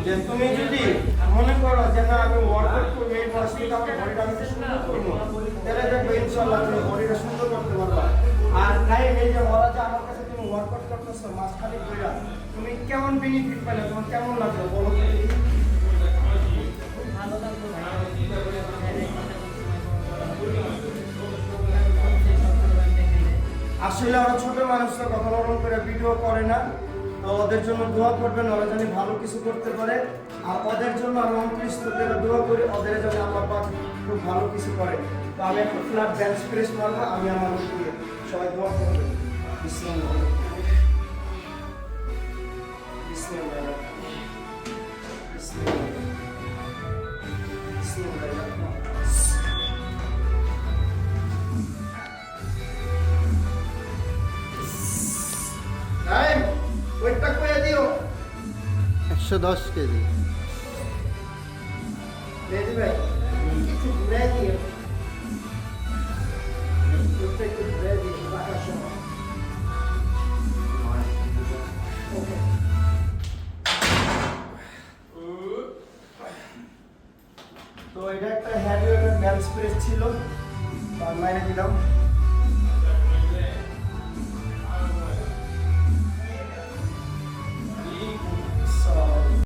যে তুমি যদি মনে করো যে না আমি ওয়ার্কআউট করবো এই বয়স থেকে আমার বডিটা আমি সুন্দর করবো, তাহলে দেখবে ইনশাআল্লাহ তুমি বডিটা সুন্দর করতে পারবা। আর তাই এই যে বলা যে আমার কাছে তুমি ওয়ার্কআউট করতেছো মাঝখানে কইরা, তুমি কেমন বেনিফিট পাইলে, তোমার কেমন লাগলো বলো তো দেখি। ভালো লাগলো ভাই। আসলে ওরা ছোট মানুষ তো কখনো ওরকম করে ভিডিও করে না, তো ওদের জন্য দোয়া করবেন, ওরা যেন ভালো কিছু করতে পারে। আর ওদের জন্য আমি অন্তরিষ্ঠ থেকে দোয়া করি, ওদের যেন আল্লাহ পাক খুব ভালো কিছু করে। তো আমি একটা ফ্ল্যাট বেঞ্চ প্রেস মারবো, আমি আমার দিয়ে সবাই দোয়া করবেন। বিসমিল্লাহ বিসমিল্লাহ বিসমিল্লাহ বিসমিল্লাহ। টাইম ওয়েটটা কইয়া দিও 110 কেজি। রেডি ভাই কিছু ঘুরে দিও, একটু ঘুরে দিও রাখার সময়। ওকে তো এটা একটা হ্যাভি ওয়েটের বেঞ্চ প্রেস ছিল, তো আমি মাইনে দিলাম।